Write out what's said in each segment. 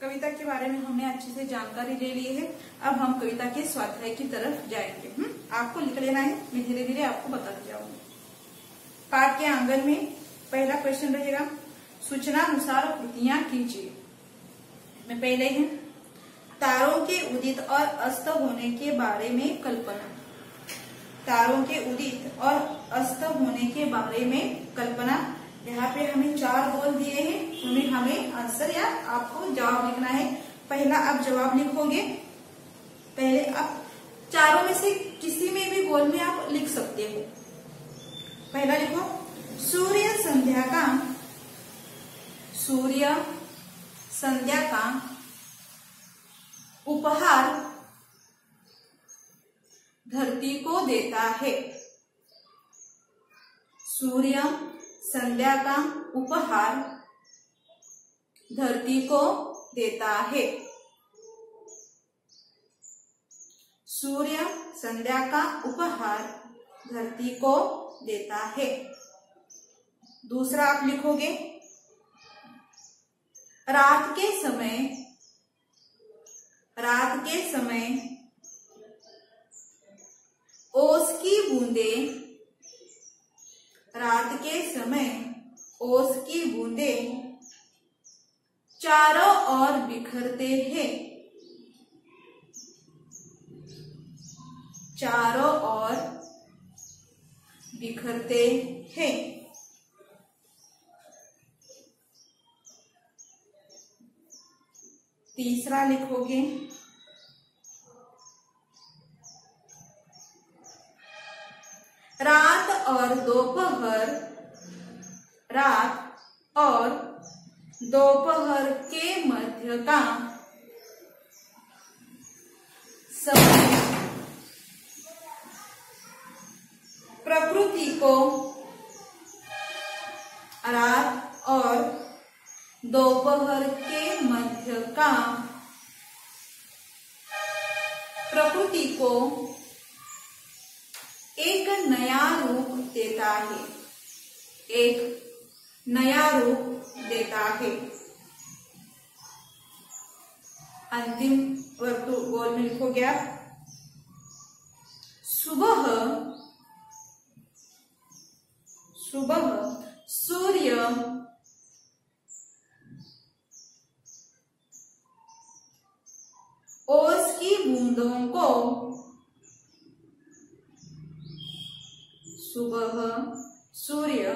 कविता के बारे में हमने अच्छे से जानकारी ले ली है। अब हम कविता के स्वाध्याय की तरफ जाएंगे। आपको लिख लेना है, मैं धीरे धीरे आपको बताती जाऊंगी। पाठ के आंगन में पहला क्वेश्चन रहेगा, सूचना अनुसार कृतियां कीजिए। में पहले है, तारों के उदित और अस्त होने के बारे में कल्पना। तारों के उदित और अस्त होने के बारे में कल्पना। यहाँ पे हमें 4 बोल दिए हैं, उन्हें हमें आंसर या आपको जवाब लिखना है। पहला आप जवाब लिखोगे, पहले आप चारों में से किसी में भी बोल में आप लिख सकते हो। पहला लिखो, सूर्य संध्या का उपहार धरती को देता है। सूर्य संध्या का उपहार धरती को देता है। सूर्य संध्या का उपहार धरती को देता है। दूसरा आप लिखोगे, रात के समय ओस की बूंदें, रात के समय ओस की बूंदें चारों ओर बिखरते हैं। चारों ओर बिखरते हैं। तीसरा लिखोगे, रात और दोपहर के मध्य का समय प्रकृति को, रात और दोपहर के मध्य का प्रकृति को एक नया रूप देता है। एक नया रूप देता है। अंतिम वर्तु गोल में लिखोगे आप, सुबह सूर्य ओस की बूंदों को, सुबह सूर्य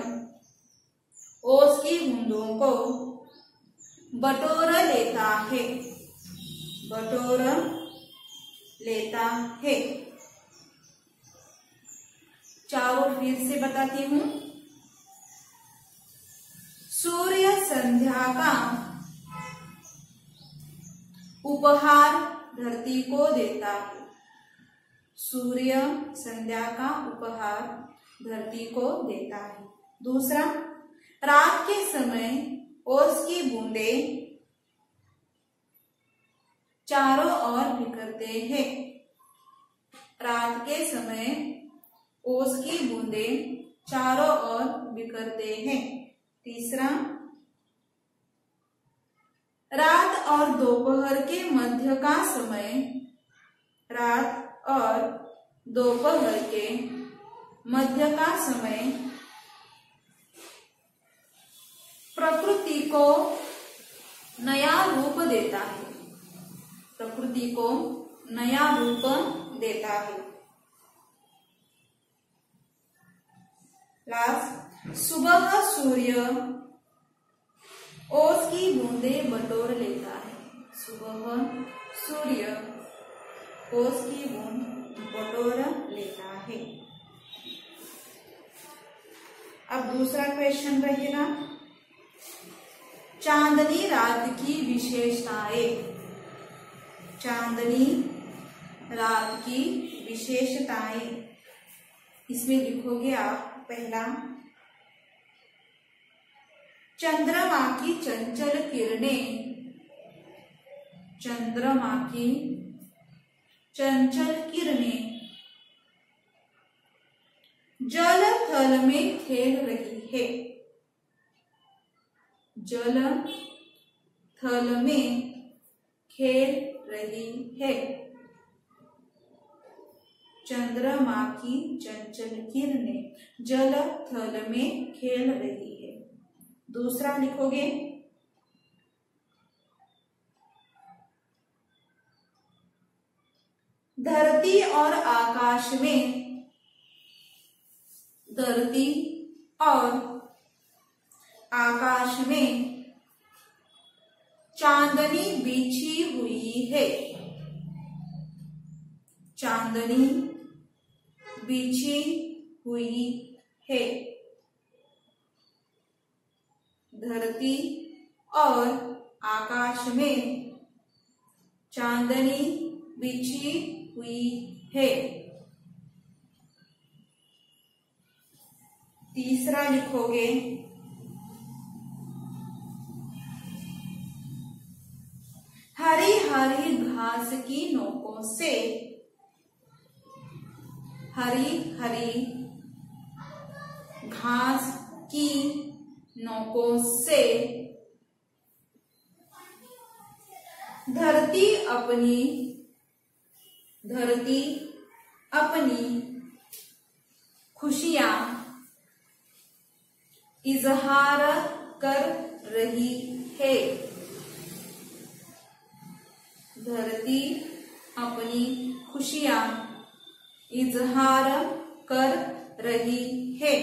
ओस की बूंदों को बटोर लेता है। बटोर लेता है। चारों फिर से बताती हूँ। सूर्य संध्या का उपहार धरती को देता है। सूर्य संध्या का उपहार धरती को देता है। दूसरा, रात के समय ओस की बूंदें चारों ओर बिखरते हैं। रात के समय ओस की बूंदें चारों ओर बिखरते हैं। तीसरा, रात और दोपहर के मध्य का समय, रात और दोपहर के मध्य का समय प्रकृति को नया रूप देता है। प्रकृति को नया रूप देता है। लास्ट, सुबह सूर्य ओस की बूंदें बटोर लेता है। सुबह सूर्य ओस की बूंद बटोर लेता है। अब दूसरा क्वेश्चन रहेगा, चांदनी रात की विशेषताएं। चांदनी रात की विशेषताएं। इसमें लिखोगे आप, पहला, चंद्रमा की चंचल किरणें, चंद्रमा की चंचल किरणें जल थल में खेल रही है। जल थल में खेल रही है। चंद्रमा की चंचल किरणें जल थल में खेल रही है। दूसरा लिखोगे, धरती और आकाश में, धरती और आकाश में चांदनी बिछी हुई है। चांदनी बिछी हुई है। धरती और आकाश में चांदनी बिछी हुई है। तीसरा लिखोगे, हरी हरी घास की नोकों से, हरी हरी घास की नोकों से धरती अपनी खुशियां इजहार कर रही है। धरती अपनी खुशियां इजहार कर रही है।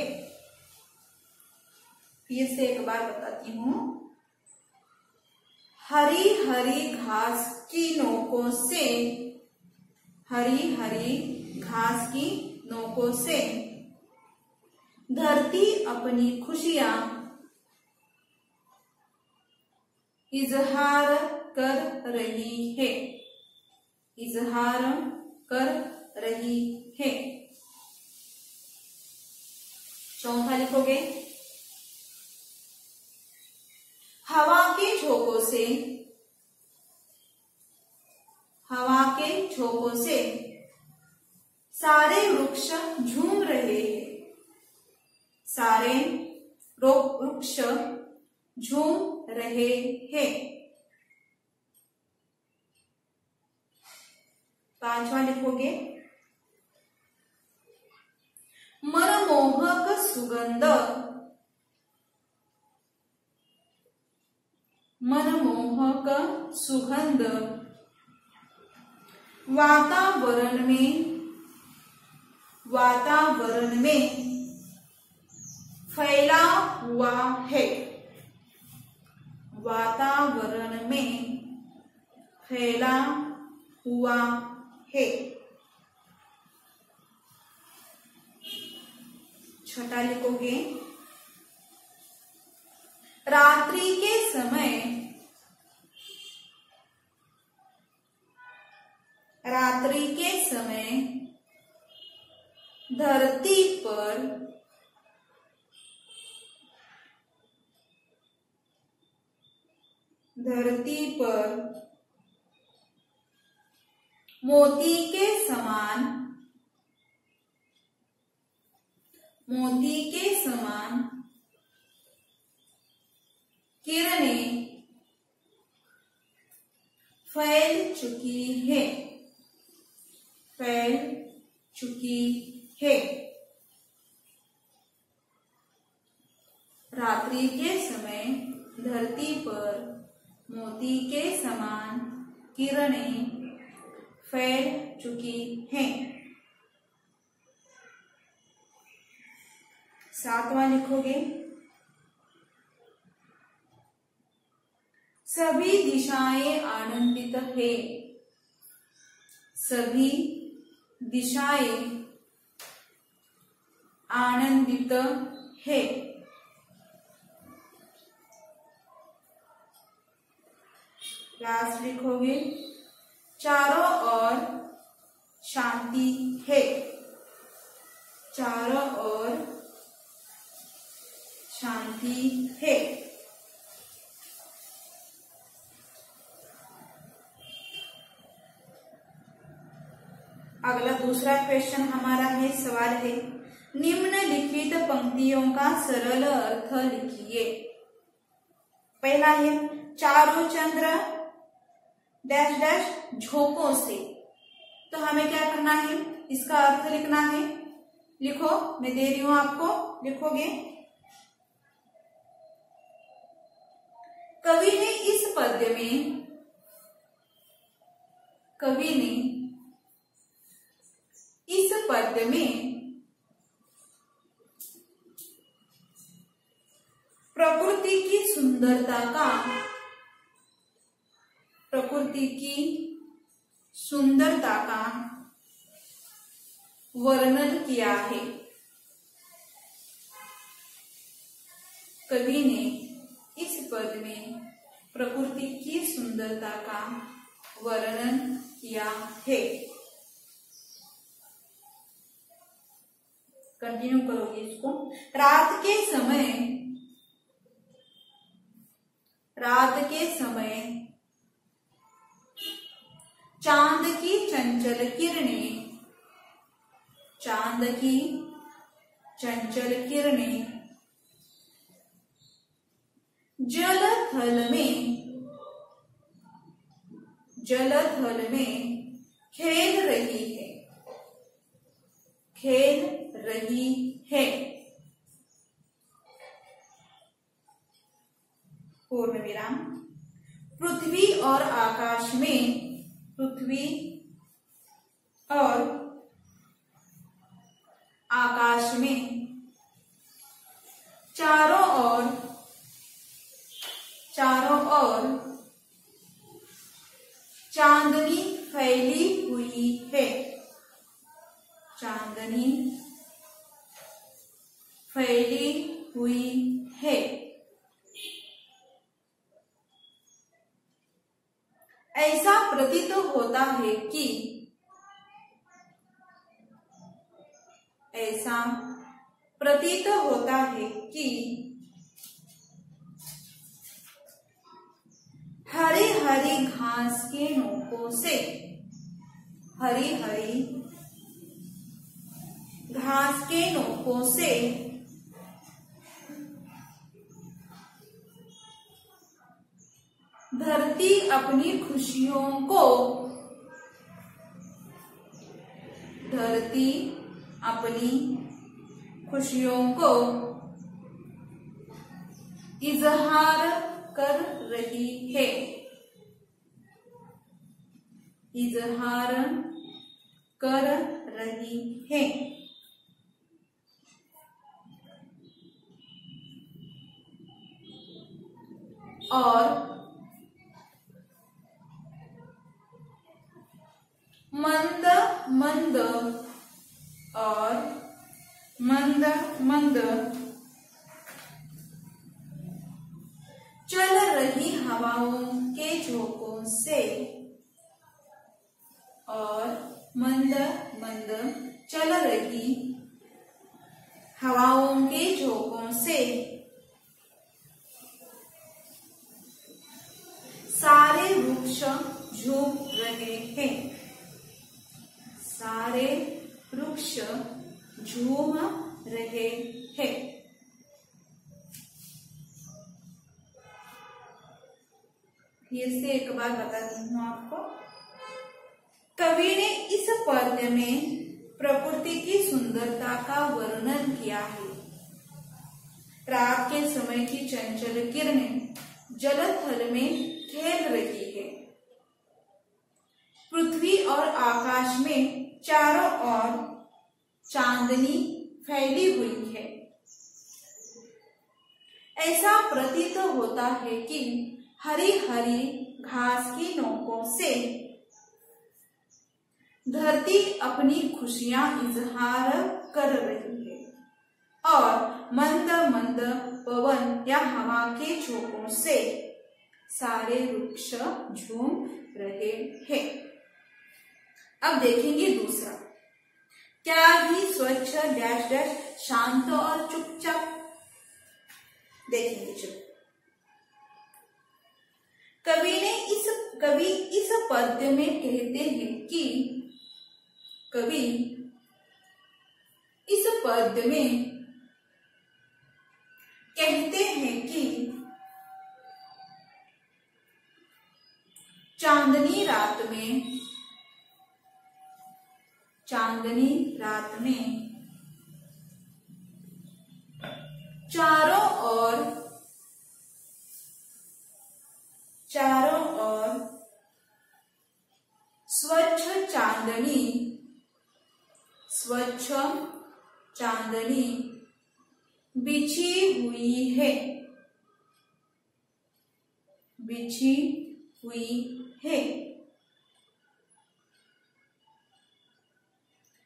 फिर से एक बार बताती हूँ, हरी हरी घास की नोकों से, हरी हरी घास की नोकों से धरती अपनी खुशियां इजहार कर रही है। इजहार कर रही है। चौथा लिखोगे, हवा के झोंकों से, हवा के झोंकों से सारे वृक्ष झूम रहे हैं। सारे वृक्ष झूम रहे हैं। पांचवा लिखोगे, मनमोहक सुगंध, मनमोहक सुगंध वातावरण में फैला हुआ है। वातावरण में फैला हुआ है। छठा लिखोगे, रात्रि के समय, रात्रि के समय धरती पर मोती के समान किरणें फैल चुकी है। फैल चुकी है। रात्रि के समय धरती पर मोती के समान किरणें फैल चुकी हैं। सातवां लिखोगे, सभी दिशाएं आनंदित है। सभी दिशाएं आनंदित है। लास्ट लिखोगे, चारों ओर शांति है। चारों ओर शांति है। अगला दूसरा क्वेश्चन हमारा है, सवाल है, निम्नलिखित पंक्तियों का सरल अर्थ लिखिए। पहला है, चारों चंद्र डैश डैश झोंकों से। तो हमें क्या करना है, इसका अर्थ लिखना है। लिखो, मैं दे रही हूं आपको, लिखोगे। कवि ने इस पद्य में, कवि ने इस पद्य में प्रकृति की सुंदरता का, प्रकृति की सुंदरता का वर्णन किया है। कवि ने इस पद्य में प्रकृति की सुंदरता का वर्णन किया है। कंटिन्यू करोगे इसको। रात के समय चांद की चंचल किरणें, चांद की चंचल किरणें जल थल में खेल रही है, खेल रही है। पूर्ण विराम। पृथ्वी और आकाश में, पृथ्वी और आकाश में चारों ओर चांदनी फैली हुई है, चांदनी फैली हुई है। ऐसा प्रतीत होता है कि, ऐसा प्रतीत होता है कि हरी हरी घास के नोकों से, हरी हरी घास के नोकों से धरती अपनी खुशियों को, धरती अपनी खुशियों को इजहार कर रही है, इजहार कर रही है। और मंद मंद, और मंद मंद चल रही हवाओं के झोंकों से, और मंद मंद चल रही हवाओं के झोंकों से सारे वृक्ष झूम रहे हैं, सारे वृक्ष झूम रहे हैं। फिर से एक बार बताती हूँ आपको। कवि ने इस पद्य में प्रकृति की सुंदरता का वर्णन किया है। रात के समय की चंचल किरणें जलथल में खेल रही है। पृथ्वी और आकाश में चारों ओर चांदनी फैली हुई है। ऐसा प्रतीत होता है कि हरी हरी घास की नोकों से धरती अपनी खुशियां इजहार कर रही है, और मंद मंद पवन या हवा के झोंकों से सारे वृक्ष झूम रहे हैं। अब देखेंगे दूसरा। क्या भी स्वच्छ डैश डैश शांत और चुपचाप। देखेंगे चुप। कवि इस पद्य में कहते हैं कि, कवि इस पद्य में कहते हैं कि चांदनी रात में, चांदनी रात में चारों ओर, चारों ओर स्वच्छ चांदनी, स्वच्छ चांदनी बिछी हुई है, बिछी हुई है।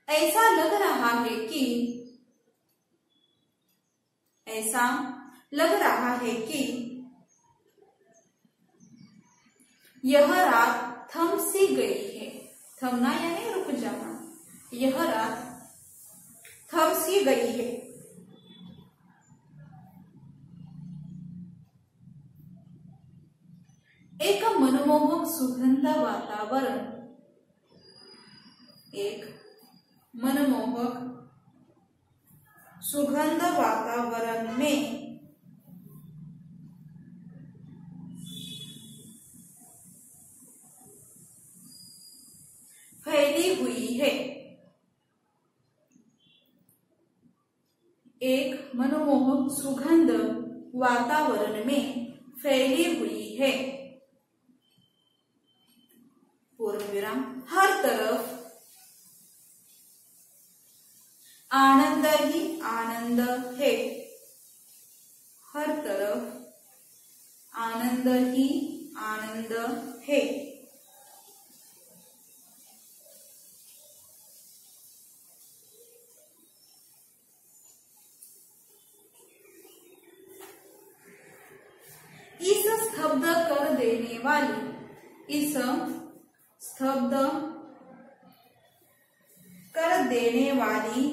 ऐसा लग रहा है कि, ऐसा लग रहा है कि यह रात थम सी गई है। थमना यानी रुक जाना। यह रात थम सी गई है। एक मनमोहक सुगंध वातावरण, एक मनमोहक सुगंध वातावरण में फैली हुई है। एक मनमोहक सुगंध वातावरण में फैली हुई है। पूर्ण विराम। हर तरफ आनंद ही आनंद है। हर तरफ आनंद ही आनंद है। इस स्तब्ध कर देने वाली, इस स्तब्ध कर देने वाली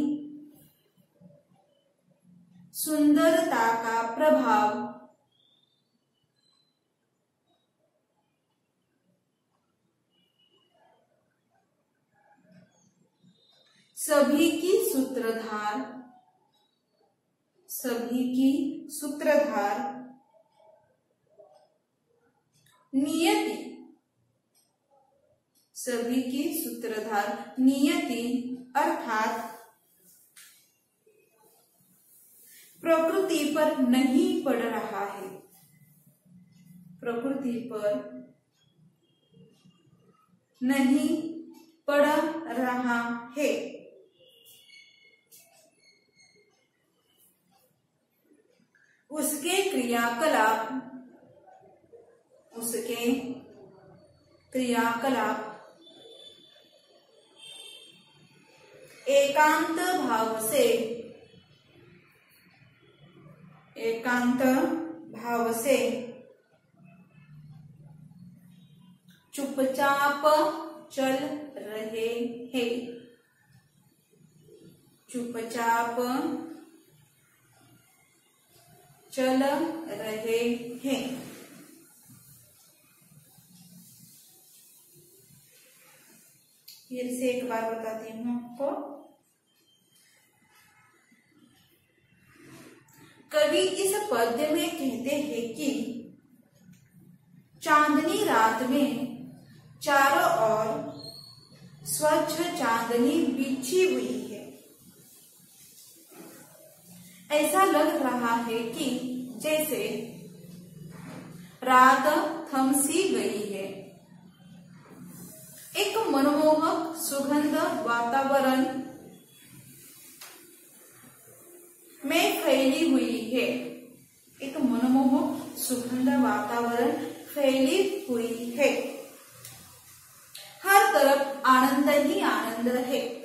सुंदरता का प्रभाव सभी की सूत्रधार, सभी की सूत्रधार नियति, सभी की सूत्रधार नियति अर्थात प्रकृति पर नहीं पड़ रहा है। प्रकृति पर नहीं पड़ रहा है। उसके क्रियाकलाप, उसके क्रियाकलाप एकांत भाव से, एकांत भाव से चुपचाप चल रहे हैं। चुपचाप चल रहे हैं। फिर से एक बार बताती हूँ आपको। कवि इस पद्य में कहते हैं कि चांदनी रात में चारों ओर स्वच्छ चांदनी बिछी हुई है। ऐसा लग रहा है कि जैसे रात थम सी गई है। एक मनमोहक सुगंध वातावरण में फैली हुई है। एक मनमोहक सुगंध वातावरण फैली हुई है। हर तरफ आनंद ही आनंद है।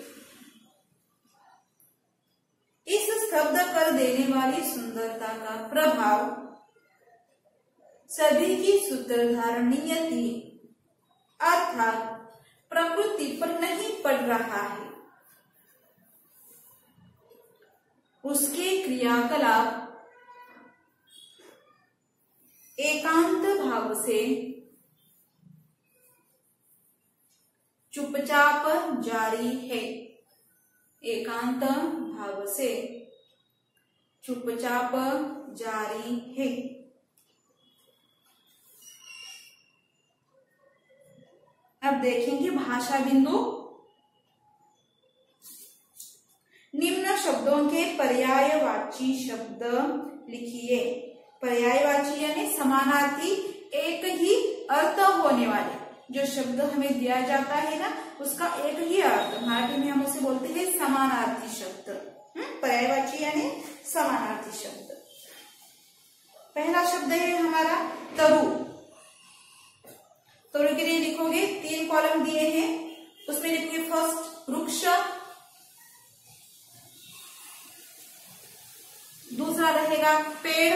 इस स्तब्ध कर देने वाली सुंदरता का प्रभाव सभी की सूत्रधार नियति अर्थात प्रकृति पर नहीं पड़ रहा है। उसके क्रियाकलाप एकांत भाव से चुपचाप जारी है। एकांत भाव से चुपचाप जारी है। देखेंगे भाषा बिंदु। निम्न शब्दों के पर्यायवाची शब्द लिखिए। पर्यायवाची यानी समानार्थी, एक ही अर्थ होने वाले जो शब्द हमें दिया जाता है ना, उसका एक ही अर्थ, मराठी में हम उसे बोलते हैं समानार्थी शब्द। पर्यायवाची यानी समानार्थी शब्द। पहला शब्द है हमारा तरु। तरु के लिए लिखोगे, 3 कॉलम दिए हैं, उसमें लिखोगे फर्स्ट वृक्ष, दूसरा रहेगा पेड़,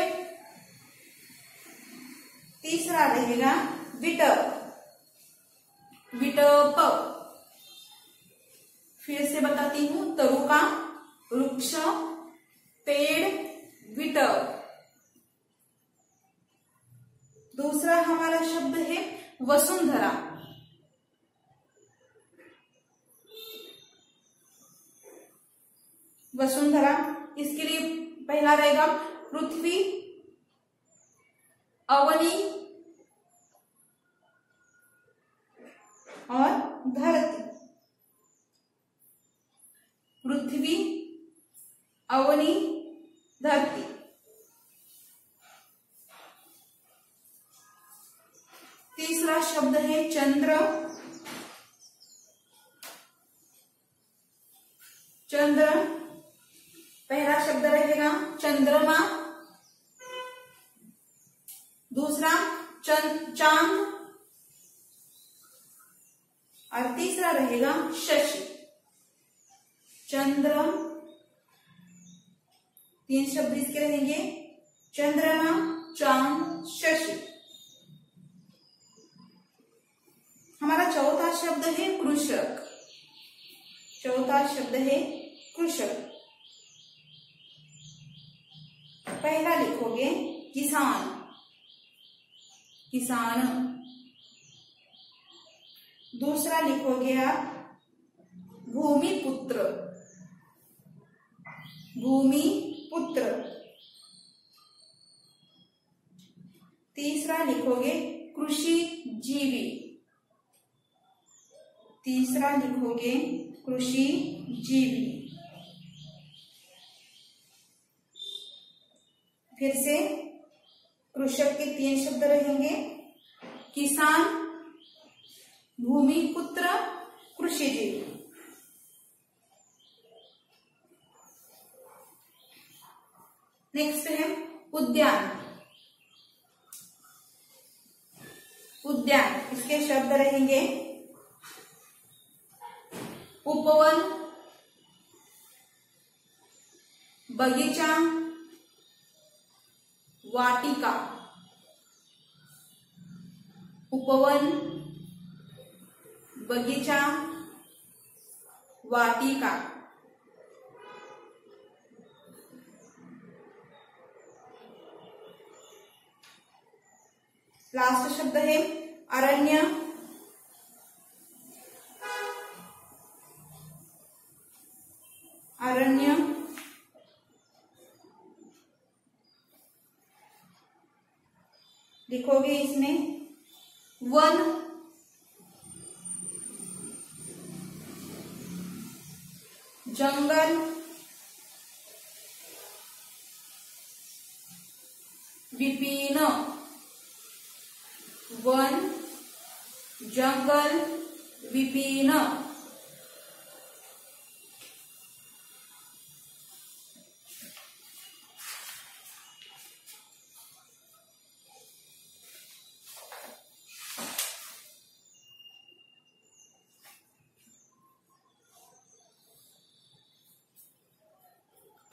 तीसरा रहेगा विटप। विटप फिर से बताती हूं, तरुका, वृक्ष, पेड़, विटप। दूसरा हमारा शब्द है वसुंधरा। वसुंधरा, इसके लिए पहला रहेगा पृथ्वी, अवनी और धरती। पृथ्वी, अवनी, धरती। तीसरा शब्द है चंद्र। चंद्र, पहला शब्द रहेगा चंद्रमा, दूसरा चांद और तीसरा रहेगा शशि। चंद्र, 3 शब्द इसके रहेंगे, चंद्रमा, चांद, शशि। हमारा चौथा शब्द है कृषक। चौथा शब्द है कृषक। पहला लिखोगे किसान। किसान। दूसरा लिखोगे आप भूमिपुत्र। भूमिपुत्र। तीसरा लिखोगे कृषि जीवी। तीसरा लिखोगे कृषि जीवी। फिर से कृषक के 3 शब्द रहेंगे, किसान, भूमिपुत्र, कृषिजीवी। नेक्स्ट है उद्यान। उद्यान, इसके शब्द रहेंगे उपवन, बगीचा, वाटिका। उपवन, बगीचा, वाटिका। लास्ट शब्द है अरण्य। अरण्य, लिखोगे इसमें वन, जंगल, विपिन। वन, जंगल, विपिन।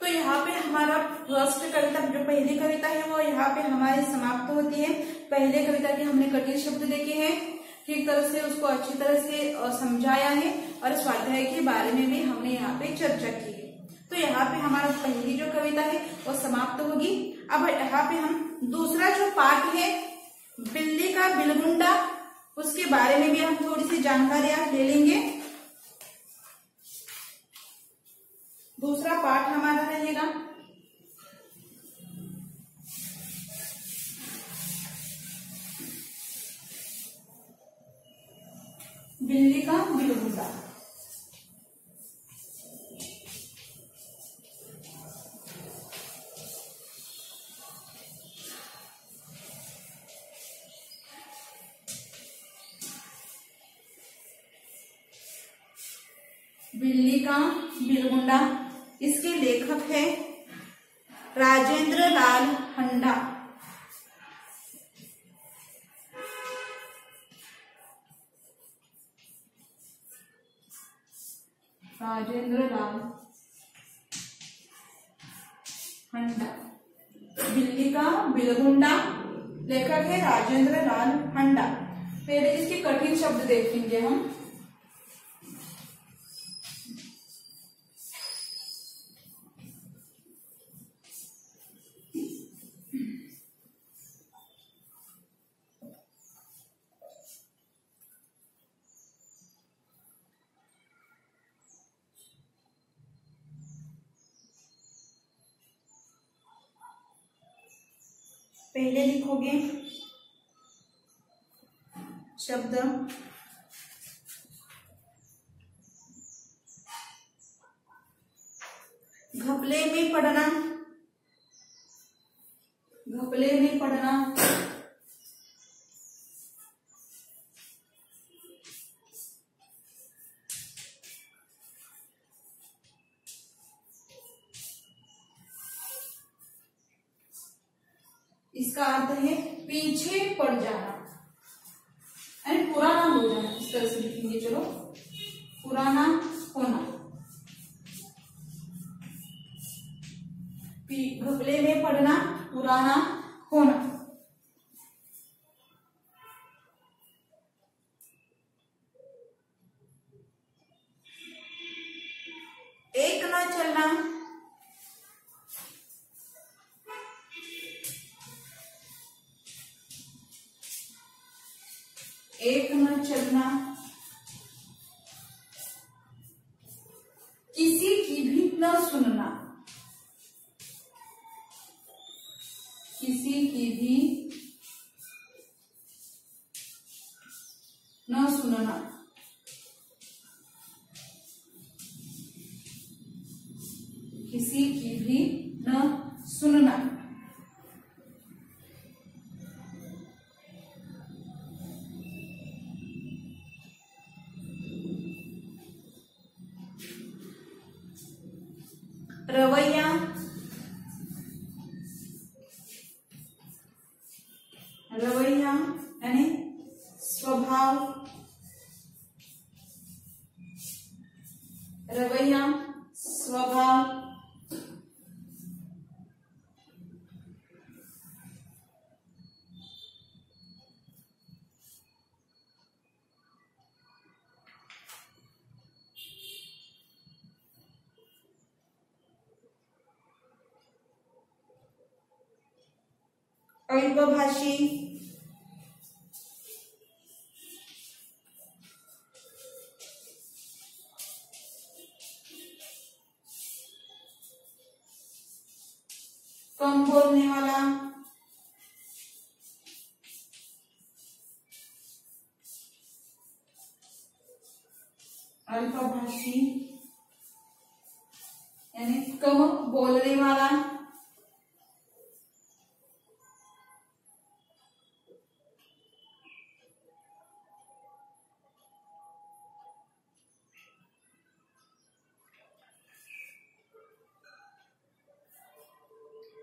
तो यहाँ पे हमारा फर्स्ट कविता, जो पहली कविता है वो यहाँ पे हमारी समाप्त होती है। पहले कविता के हमने कठिन शब्द देखे हैं, ठीक तरह से उसको अच्छी तरह से समझाया है और स्वाध्याय के बारे में भी हमने यहाँ पे चर्चा की है। तो यहाँ पे हमारा पहली जो कविता है वो समाप्त होगी। अब यहाँ पे हम दूसरा जो पाठ है बिल्ली का बिलगुंडा, उसके बारे में भी हम थोड़ी सी जानकारियां ले लेंगे। दूसरा पाठ हमारा रहेगा बिल्ली का बिलगुंडा। बिल्ली का बिलगुंडा। इसके लेखक है राजेंद्र लाल हंडा। राजेंद्र लाल हंडा। बिल्ली का बिलगुंडा, लेखक है राजेंद्र लाल हंडा। पहले इसके कठिन शब्द देखेंगे हम। पहले लिखोगे शब्द घपले में पड़ना। घपले में पड़ना। इसका अर्थ है पीछे पड़ जाना, यानी पुराना हो जाना। इस तरह से लिखेंगे। चलो, पुराना होना। घपले में पड़ना, पुराना होना। एक न चलना। एक न चलना। किसी की भी न सुनना। किसी की भी न सुनना। किसी की भी न सुनना। रवैया। रवैया यानी स्वभाव। रवैया स्वभाव। अल्पभाषी। कम बोलने वाला। अल्पभाषी यानी कम बोलने वाला।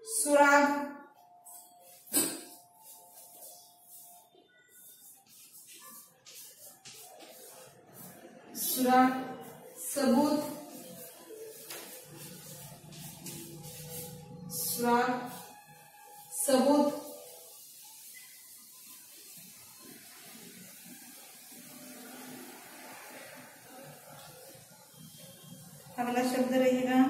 सुराग। सुराग सबूत। सुराग सबूत। अगला शब्द रहेगा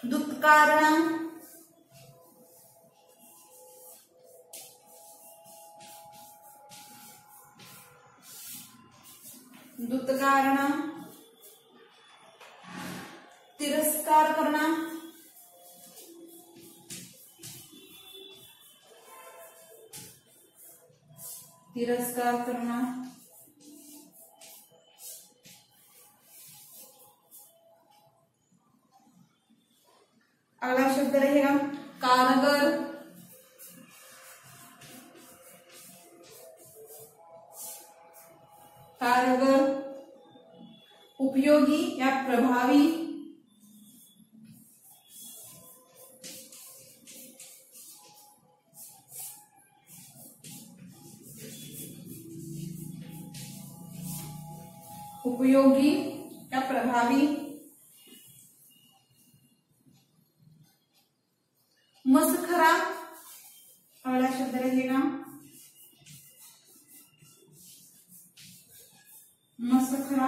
दुत्कारणा। दुत्कारणा तिरस्कार करना। तिरस्कार करना। अगला शब्द रहेगा कारगर। कारगर, उपयोगी या प्रभावी। उपयोगी या प्रभावी। मसखरा, अगला शब्द रहेगा मसखरा,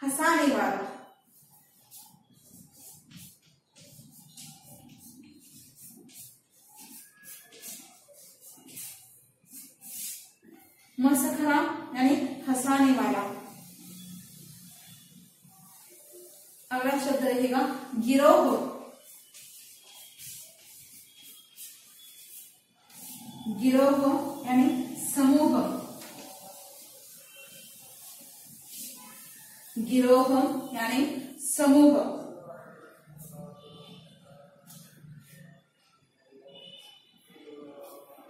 हंसाने वाला। मसखरा यानी हंसाने वाला। अगला शब्द रहेगा गिरोह। गिरोह यानी समूह। गिरोह यानी समूह।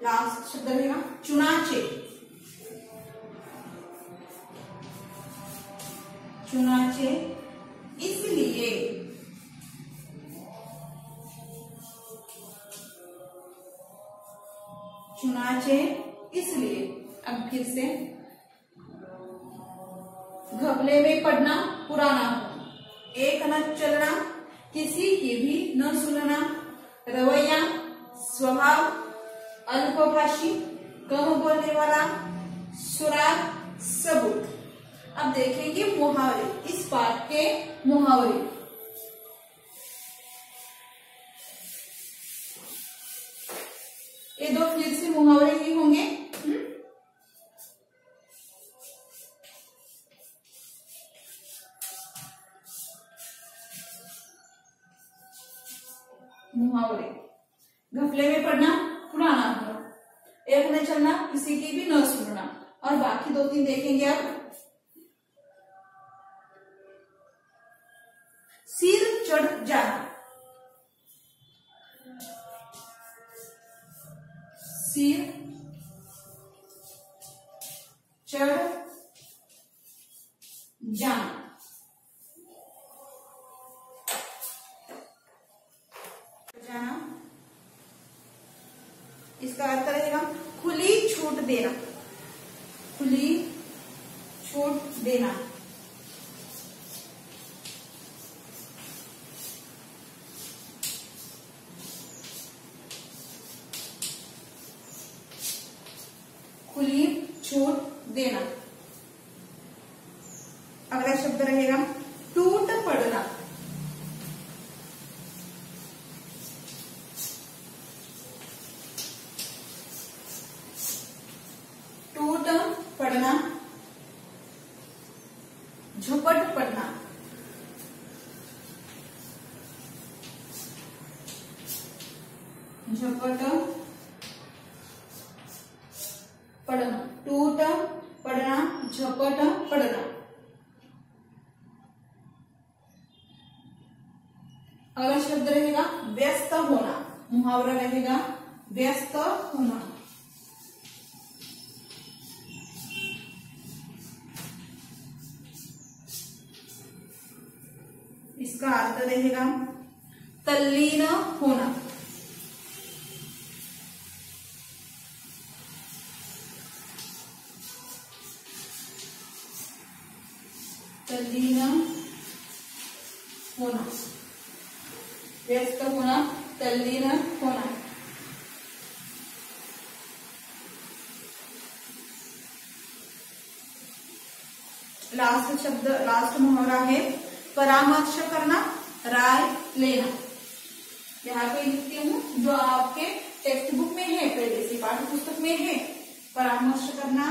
लास्ट शब्द रहेगा चुनाचे। चुनाचे इसलिए। चुनाचे इसलिए। अब फिर से घपले में पड़ना, पुराना हो, एक न चलना, किसी की भी न सुनना, रवैया, स्वभाव, अल्पभाषी, कम बोलने वाला, सुराग, सबूत। अब देखेंगे मुहावरे, इस पाठ के मुहावरे। ये दो फिर से मुहावरे ही होंगे। मुहावरे, घपले में पड़ना, पुराना होना, एक न चलना, किसी की भी न सुनना, और बाकी दो तीन देखेंगे आप। सिर चढ़ जाना। सिर चढ़ जाना। जाना, इसका अर्थ रहेगा खुली छूट देना। खुली छूट देना। खुली छूट देना। अगला शब्द रहेगा टूट पड़ना। टूट पड़ना, झपट पड़ना। झपट पड़ना, टूट पड़ना, झपट पड़ना। अगला शब्द रहेगा व्यस्त होना। मुहावरा रहेगा व्यस्त होना। इसका अर्थ रहेगा तल्लीन होना। तल्लीन होना, व्यस्त होना, तल्लीन होना। लास्ट शब्द, लास्ट मुहावरा है परामर्श करना, राय लेना। यहाँ पे लिखती हूँ जो आपके टेक्स्ट बुक में है, पहले से पाठ्य पुस्तक में है। परामर्श करना,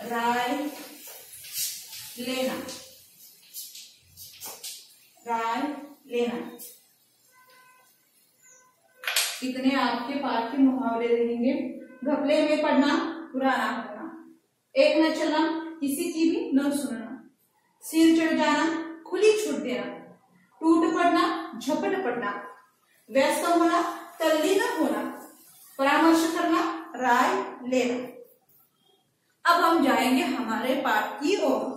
राय लेना। लेना। इतने आपके पाठ के मुहावरे रहेंगे। घपले में पड़ना, बुरा ना होना, एक न चलना, किसी की भी न सुनना, सिर चढ़ जाना, खुली छूट देना, टूट पड़ना, झपट पड़ना, व्यस्त होना, तल्लीन होना, परामर्श करना, राय लेना। अब हम जाएंगे हमारे पाठ की ओर।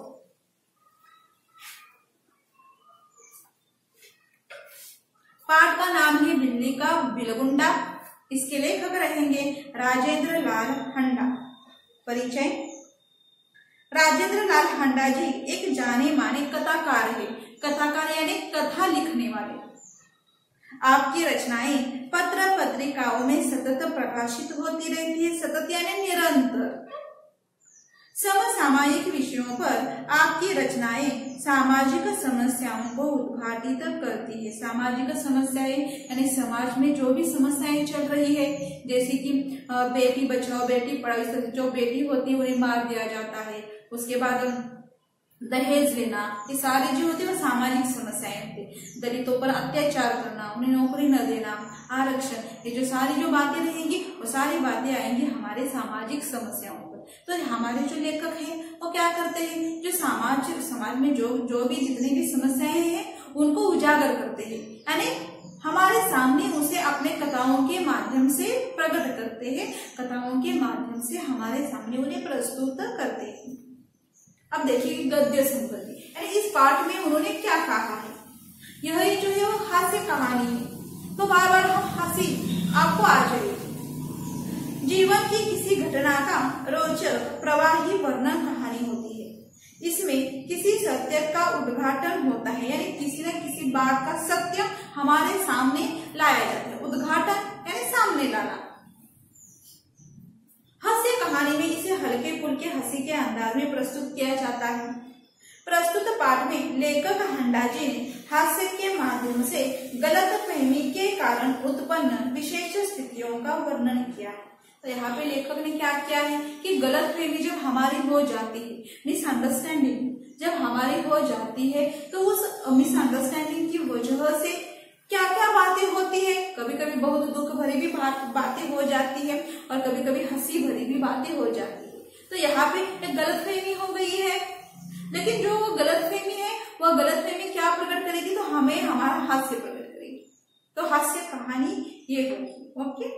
पाठ का नाम है बिल्ली का बिलगुंडा। इसके लेखक रहेंगे राजेंद्र लाल हंडा। परिचय। राजेंद्र लाल हंडा जी एक जाने माने कथाकार है। कथाकार यानी कथा लिखने वाले। आपकी रचनाएं पत्र पत्रिकाओं में सतत प्रकाशित होती रहती है। सतत यानी निरंतर। समसामयिक विषयों पर आपकी रचनाएं सामाजिक समस्याओं को उद्घाटित करती है। सामाजिक समस्याएं यानी समाज में जो भी समस्याएं चल रही है, जैसे कि बेटी बचाओ बेटी पढ़ाओ, जो बेटी होती है उन्हें मार दिया जाता है, उसके बाद दहेज लेना, ये सारी जो होती है वो सामाजिक समस्याएं होती है। दलितों पर अत्याचार करना, उन्हें नौकरी न देना, आरक्षण, ये जो सारी जो बातें रहेंगी वो सारी बातें आएंगी हमारे सामाजिक समस्याओं पर। तो हमारे जो लेखक हैं वो क्या करते हैं, जो समाज में जो भी जितनी भी समस्याएं हैं उनको उजागर करते हैं, यानी हमारे सामने उसे अपने कथाओं के माध्यम से प्रकट करते हैं। कथाओं के माध्यम से हमारे सामने उन्हें प्रस्तुत करते हैं। अब देखिए गद्य संपत्ति, यानी इस पाठ में उन्होंने क्या कहा है। यह जो है वो हास्य कहानी है, तो बार बार हम हंसी आपको आ जाएगी। जीवन की किसी घटना का रोचक प्रवाही वर्णन कहानी होती है। इसमें किसी सत्य का उद्घाटन होता है, यानी किसी न किसी बात का सत्य हमारे सामने लाया जाता है। उद्घाटन यानी सामने लाना। हास्य कहानी में इसे हल्के फुल्के हंसी के अंदाज में प्रस्तुत किया जाता है। प्रस्तुत पाठ में लेखक हंडा जी ने हास्य के माध्यम से गलतफहमी के कारण उत्पन्न विशेष स्थितियों का वर्णन किया है। तो यहाँ पे लेखक ने क्या किया है कि गलतफहमी जब हमारी हो जाती है, मिसअंडरस्टैंडिंग जब हमारी हो जाती है, तो उस मिसअंडरस्टैंडिंग की वजह से क्या क्या बातें होती है। कभी कभी बहुत दुख भरी भी बातें हो जाती है और कभी कभी हंसी भरी भी बातें हो जाती है। तो यहाँ पे एक गलतफहमी हो गई है, लेकिन जो वो गलतफहमी है वह गलतफहमी क्या प्रकट करेगी, तो हमें हमारा हास्य प्रकट करेगी। तो हास्य कहानी ये होगी। ओके,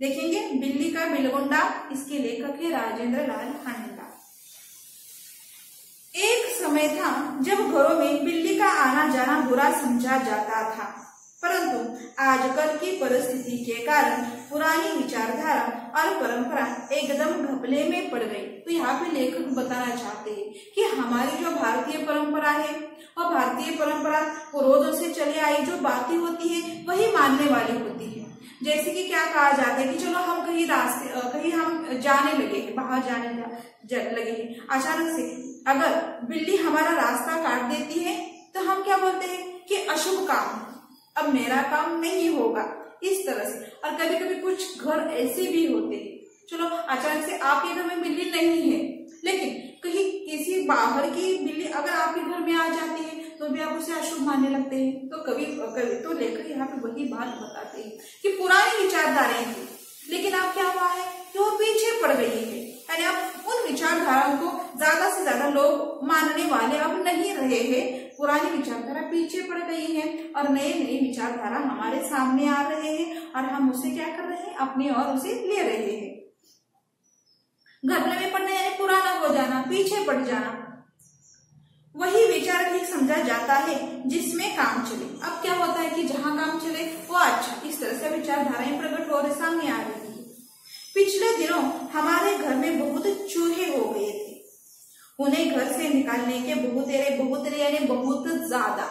देखेंगे बिल्ली का बिलगुंडा। इसके लेखक है राजेंद्र लाल हंडा। एक समय था जब घरों में बिल्ली का आना जाना बुरा समझा जाता था, परंतु आजकल की परिस्थिति के कारण पुरानी विचारधारा और परंपरा एकदम घपले में पड़ गई। तो यहाँ पे लेखक बताना चाहते हैं कि हमारी जो भारतीय परंपरा है और भारतीय परंपरा रोजों से चले आई जो बातें होती है वही मानने वाली होती है। जैसे कि क्या कहा जाता है कि चलो हम कहीं हम जाने लगे, बाहर जाने लगे हैं, अचानक से अगर बिल्ली हमारा रास्ता काट देती है तो हम क्या बोलते हैं कि अशुभ काम, अब मेरा काम नहीं होगा, इस तरह से। और कभी कभी कुछ घर ऐसे भी होते हैं, चलो अचानक से आपके घर में बिल्ली नहीं है, लेकिन कहीं किसी बाहर की बिल्ली अगर आपके घर में आ जाती है तो भी आप उसे अशुभ मानने लगते हैं। तो कभी तो लेखक यहाँ पे वही बात बताते हैं कि पुरानी विचारधाराएं थी, लेकिन अब क्या हुआ है कि वो पीछे पड़ गई है, यानी अब उन विचारधाराओं को ज्यादा से ज्यादा लोग मानने वाले अब नहीं रहे हैं। पुरानी विचारधारा पीछे पड़ गई है और नए नए विचारधारा हमारे सामने आ रहे हैं और हम उसे क्या कर रहे हैं, अपनी ओर उसे ले रहे हैं। घपले में पड़ना यानी पुराना हो जाना, पीछे पड़ जाना। वही विचार ठीक समझा जाता है जिसमें काम चले। अब क्या होता है कि जहां काम चले वो अच्छा, इस तरह से विचारधाराएं प्रकट हो रही, सामने आ रही है। पिछले दिनों हमारे घर में बहुत चूहे हो गए थे। उन्हें घर से निकालने के बहुत यानी बहुत ज्यादा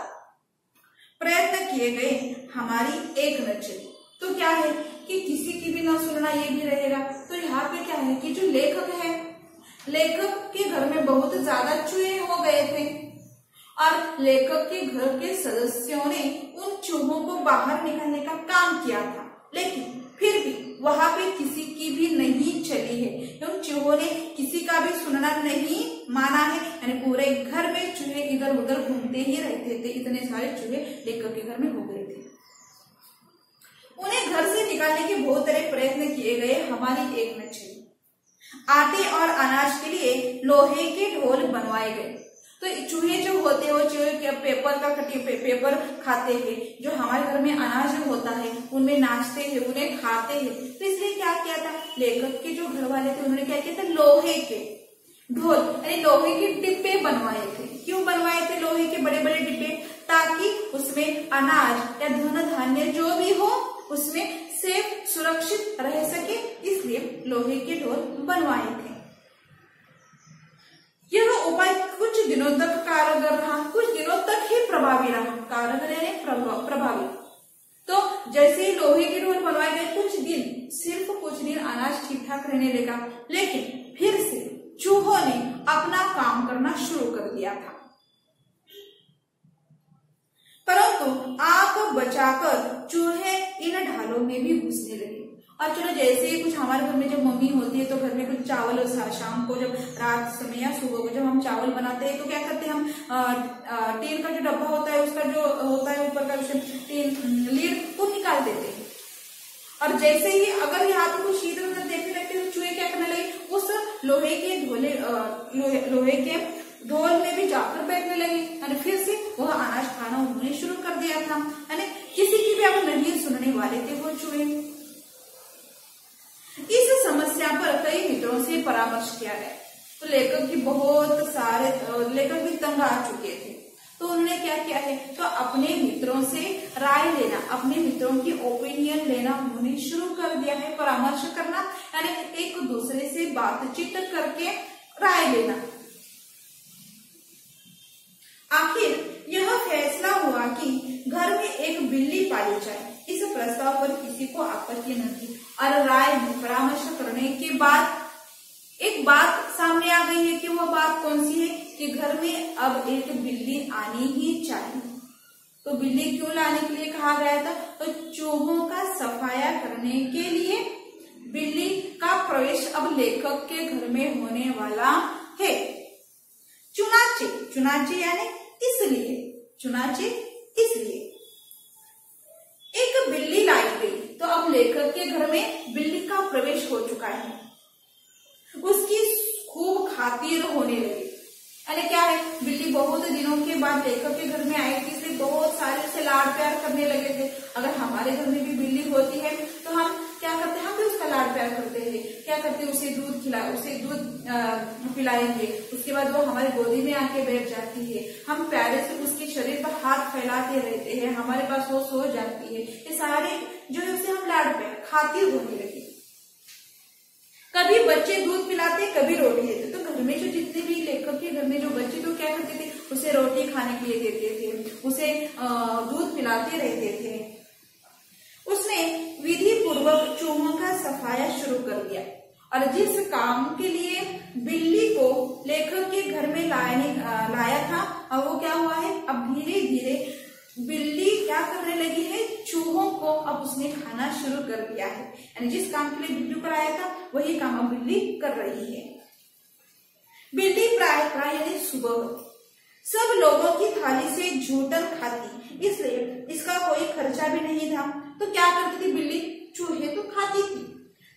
प्रयत्न किए गए, हमारी एक न चली। तो क्या है कि किसी की भी न सुनना ये भी रहेगा। तो यहाँ पे क्या है कि जो लेखक है, लेखक के घर में बहुत ज्यादा चूहे हो गए थे और लेखक के घर के सदस्यों ने उन चूहों को बाहर निकालने का काम किया था, लेकिन फिर भी वहां पे किसी की भी नहीं चली है। उन चूहों ने किसी का भी सुनना नहीं माना है, यानी पूरे घर में चूहे इधर उधर घूमते ही रहते थे। इतने सारे चूहे लेखक के घर में हो गए थे। उन्हें घर से निकालने के बहुत तरह प्रयत्न किए गए। हमारी एक न चली। आटे और अनाज के लिए लोहे के ढोल बनवाए गए। तो चूहे जो होते हैं वो चूहे पेपर खाते हैं। जो हमारे घर में अनाज होता है उनमें नाचते हैं, उन्हें खाते हैं। तो इसलिए क्या किया था, लेखक के जो घर वाले थे उन्होंने क्या किया था, लोहे के ढोल यानी लोहे के डिब्बे बनवाए थे। क्यों बनवाए थे लोहे के बड़े बड़े डिब्बे, ताकि उसमें अनाज या धन धान्य जो भी हो उसमें सेफ सुरक्षित रह सके, इसलिए लोहे के ढोल बनवाए थे। यह उपाय कुछ दिनों तक कारगर रहा, कुछ दिनों तक ही प्रभावी रहा। कारगर यानी प्रभावी। तो जैसे ही लोहे के ढोल बनवाए गए, कुछ दिन, सिर्फ कुछ दिन अनाज ठीक ठाक रहने लगा, लेकिन फिर से चूहों ने अपना काम करना शुरू कर दिया था। परंतु आग बचाकर चूहे इन ढालों में भी घुसने लगे। और चलो जैसे ही कुछ हमारे घर में जब मम्मी होती है तो घर में कुछ चावल शाम को जब रात समय या सुबह को जब हम चावल बनाते हैं तो क्या करते हैं, हम टीन का जो डब्बा होता है उसका जो होता है ऊपर का टीन लीड वो निकाल देते हैं। और जैसे ही अगर यहाँ पे कुछ इधर उधर देखने लगते हैं तो चूहे क्या करने लगे, उस लोहे के ढोल में भी जाकर बैठने लगे। यानी फिर से वह अनाज खाना उन्होंने शुरू कर दिया था। यानी किसी की भी अब नहीं सुनने वाले थे वो चूहे। इस समस्या पर कई मित्रों से परामर्श किया गया। तो लेखक भी तंग आ चुके थे। तो उन्होंने क्या किया है, तो अपने मित्रों से राय लेना, अपने मित्रों की ओपिनियन लेना उन्होंने शुरू कर दिया है। परामर्श करना यानी एक दूसरे से बातचीत करके राय लेना। आखिर यह फैसला हुआ कि घर में एक बिल्ली पाली जाए। इस प्रस्ताव पर किसी को आपत्ति न थी और राय में परामर्श करने के बाद एक बात सामने आ गई है कि वह बात कौन सी है कि घर में अब एक बिल्ली आनी ही चाहिए। तो बिल्ली क्यों लाने के लिए कहा गया था, तो चूहों का सफाया करने के लिए बिल्ली का प्रवेश अब लेखक के घर में होने वाला है। चुनाचे यानी इसलिए एक बिल्ली लाई गई। तो अब लेखक के घर में बिल्ली का प्रवेश हो चुका है। उसकी खूब खातिर होने लगी। यानी क्या है, बिल्ली बहुत दिनों के बाद लेखक के घर में आई थी, इसलिए बहुत सारे उसे लाड़ प्यार करने लगे थे। अगर हमारे घर में भी बिल्ली होती है तो हम क्या करते हैं, हम भी उसका लाड़ प्यार करते हैं। क्या करते हैं, उसे दूध पिलाएंगे, उसके बाद वो हमारे गोदी में आके बैठ जाती है। हम प्यारे से उसके शरीर पर हाथ फैलाते रहते हैं, हमारे पास वो सो जाती है। ये सारे जो है उसे हम लाड़ प्यार खातिर होने लगे। कभी बच्चे दूध पिलाते, कभी रोटी देते। तो घर में जो जितने भी लेखक के घर में जो बच्चे तो क्या करते थे, उसे रोटी खाने के लिए देते थे, उसे दूध पिलाते रहते थे। उसने विधि पूर्वक चूहों का सफाया शुरू कर दिया। और जिस काम के लिए बिल्ली को लेखक के घर में लाया था, और वो क्या हुआ है, अब धीरे धीरे बिल्ली क्या करने लगी है, चूहों को अब उसने खाना शुरू कर दिया है। यानी जिस काम के लिए बिल्ली पर आया था वही काम अब बिल्ली कर रही है। बिल्ली प्राय यानी सुबह सब लोगों की थाली से झूठन खाती, इसलिए इसका कोई खर्चा भी नहीं था। तो क्या करती थी बिल्ली, चूहे तो खाती थी,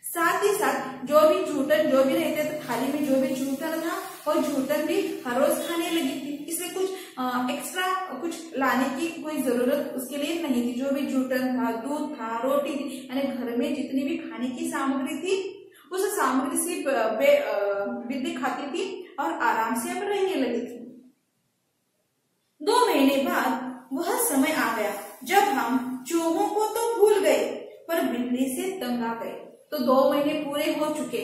साथ ही साथ जो भी रहते थे थाली में, जो भी झूठन था और झूठन भी हर रोज खाने लगी थी। इसलिए कुछ एक्स्ट्रा कुछ लाने की कोई जरूरत उसके लिए नहीं थी। जो भी झूठन था, दूध था, रोटी थी, यानी घर में जितनी भी खाने की सामग्री थी उस सामग्री से बिल्ली खाती थी और आराम से अब रहने लगी थी। 2 महीने बाद वह समय आ गया जब हम चूहों को तो भूल गए पर बिल्ली से तंग आ गए। तो 2 महीने पूरे हो चुके।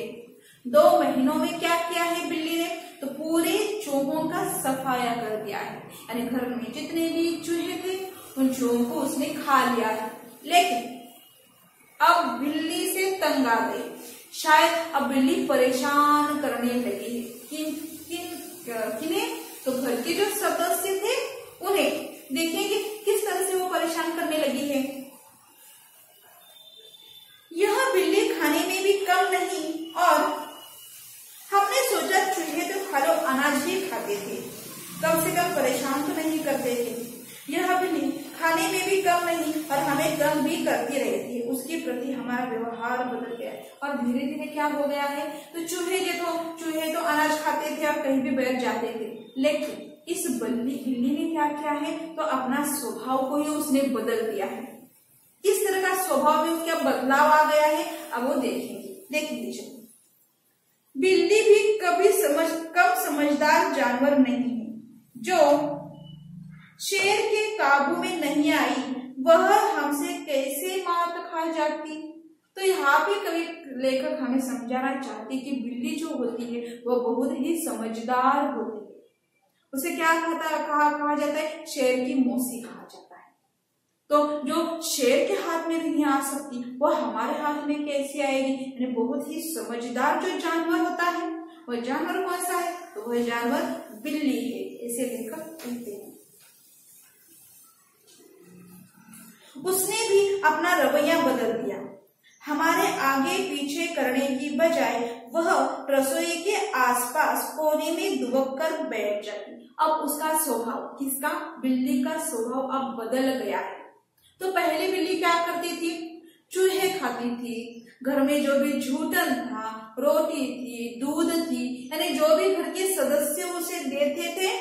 2 महीनों में क्या किया है बिल्ली ने, तो पूरे चूहों का सफाया कर दिया है। यानी घर में जितने भी चूहे थे उन चूहों को उसने खा लिया है। लेकिन अब बिल्ली से तंग आ गई। शायद अब बिल्ली परेशान करने लगी है। किन्हें, तो घर के जो सदस्य थे उन्हें। देखेंगे किस तरह से वो परेशान करने लगी है। यह बिल्ली खाने में भी कम नहीं और हमने सोचा चूहे तो खा लो, अनाज ही खाते थे, कम से कम परेशान तो नहीं करते थे। यह बिल्ली खाने में भी कम नहीं और हमें कम भी करती रहती है। उसके प्रति हमारा व्यवहार बदल गया है और धीरे धीरे क्या हो गया है, तो चूहे तो अनाज खाते थे और कहीं भी बैठ जाते थे, लेकिन इस बिल्ली ने क्या किया है, तो अपना स्वभाव को ही उसने बदल दिया है। किस तरह का स्वभाव में उसका बदलाव आ गया है, अब वो देखेंगे चलो। बिल्ली भी कभी कम समझदार जानवर नहीं है। जो शेर के काबू में नहीं आई, वह हमसे कैसे मौत खा जाती। तो यहाँ पे कवि लेखक हमें समझाना चाहते कि बिल्ली जो होती है वह बहुत ही समझदार होती है। उसे क्या कहा जाता है, शेर की मौसी कहा जाता है। तो जो शेर के हाथ में नहीं आ सकती वह हमारे हाथ में कैसे आएगी। यानी बहुत ही समझदार जो जानवर होता है, वह जानवर कौन सा है, तो वह जानवर बिल्ली है, ऐसे लेखक कहते हैं। उसने भी अपना रवैया बदल दिया। हमारे आगे पीछे करने की बजाय वह रसोई के आसपास कोने में दुबक कर बैठ जाती। अब उसका स्वभाव, किसका, बिल्ली का स्वभाव अब बदल गया है। तो पहले बिल्ली क्या करती थी, चूहे खाती थी, घर में जो भी जूठन था, रोटी थी, दूध थी, यानी जो भी घर के सदस्य उसे देते थे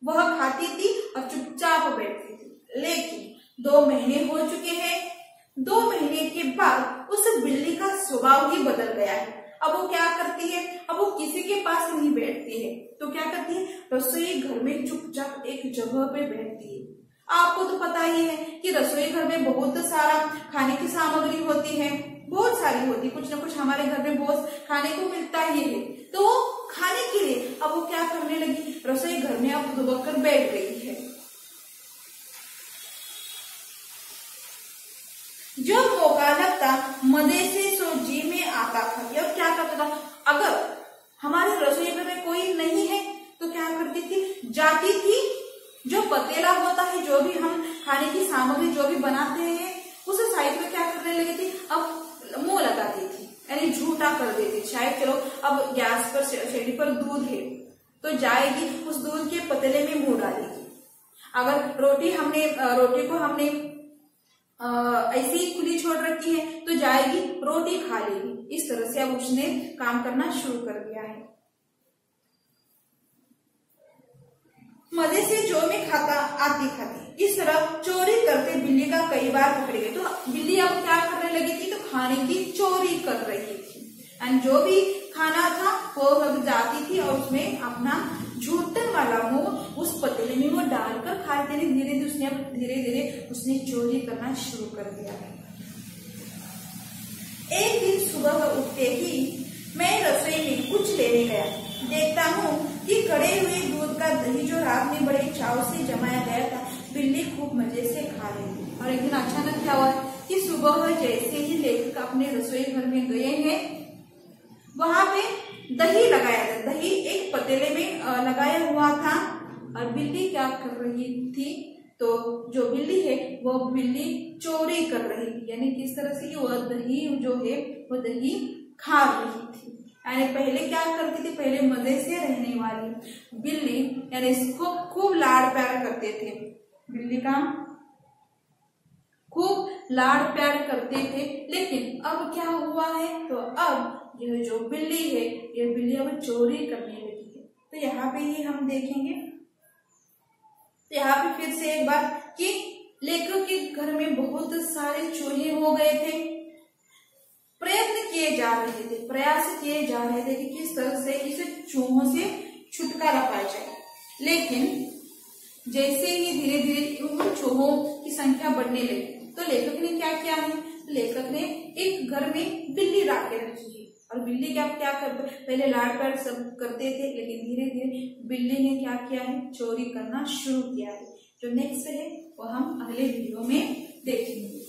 वह खाती थी और चुपचाप बैठती थी। लेकिन 2 महीने हो चुके हैं, 2 महीने के बाद उस बिल्ली का स्वभाव ही बदल गया है। अब वो क्या करती है, अब वो किसी के पास नहीं बैठती है, तो क्या करती है, रसोई घर में चुपचाप एक जगह पे बैठती है। आपको तो पता ही है कि रसोई घर में बहुत सारा खाने की सामग्री होती है, बहुत सारी होती है, कुछ ना कुछ हमारे घर में बहुत खाने को मिलता ही है। तो वो खाने के लिए अब वो क्या करने लगी, रसोई घर में अब दुबक कर बैठ गई है। जो मौका लगता मजे से सो जी में आता था। और क्या करता था, अगर हमारे रसोई घर में कोई नहीं है तो क्या करती थी, जाती थी, जो पतीला होता है, जो भी हम खाने की सामग्री जो भी बनाते हैं, उस साइड में क्या करने लगी थी, अब मुंह लगाती थी, यानी झूठा कर देती। शायद चलो अब गैस पर शेडी पर दूध है तो जाएगी, उस दूध के पतीले में मुंह डालेगी। अगर रोटी को हमने ऐसी ही खुली छोड़ रखी है तो जाएगी रोटी खा लेगी। इस तरह से अब उसने काम करना शुरू कर दिया है। मजे से जो में खाता आती खाती, इस तरह चोरी करते बिल्ली का कई बार पकड़े गए। तो बिल्ली अब क्या करने लगी थी, तो खाने की चोरी कर रही थी। एंड जो भी खाना था वो अब जाती थी और उसमें अपना झूठन वाला मुंह उस पतीले में वो डालकर खाते थे। धीरे धीरे उसने चोरी करना शुरू कर दिया। एक दिन सुबह उठते ही मैं रसोई में कुछ लेने गया, देखता हूँ कि कड़े हुए दूध का दही जो रात में बड़े चाव से जमाया गया था, बिल्ली खूब मजे से खा रही थी। और एक दिन अचानक क्या हुआ कि सुबह जैसे ही लेखक अपने रसोई घर में गए हैं, वहां पे दही लगाया था। दही एक पतीले में लगाया हुआ था और बिल्ली क्या कर रही थी, तो जो बिल्ली है वो बिल्ली चोरी कर रही थी। यानी किस तरह से वह दही जो है वो दही खा रही थी। यानी पहले क्या करती थी, पहले मजे से रहने वाली बिल्ली, यानी इसको खूब लाड़ प्यार करते थे, बिल्ली का खूब लाड़ प्यार करते थे। लेकिन अब क्या हुआ है, तो अब यह जो बिल्ली है, ये बिल्ली अब चोरी करने लगी है। तो यहाँ पे ही हम देखेंगे, तो यहाँ पे फिर से एक बार कि लेखक के घर में बहुत सारे चूहे हो गए थे। प्रयत्न किए जा रहे थे, प्रयास किए जा रहे थे कि किस तरह से इस चूहों से छुटकारा पाया जाए। लेकिन जैसे ही धीरे धीरे उन चूहों की संख्या बढ़ने लगी, तो लेखक ने क्या किया है, लेखक ने एक घर में बिल्ली ला के रखी है। और बिल्ली क्या पहले लाड़ प्यार सब करते थे, लेकिन धीरे धीरे बिल्ली ने क्या किया है, चोरी करना शुरू किया है। जो नेक्स्ट है वो हम अगले वीडियो में देखेंगे।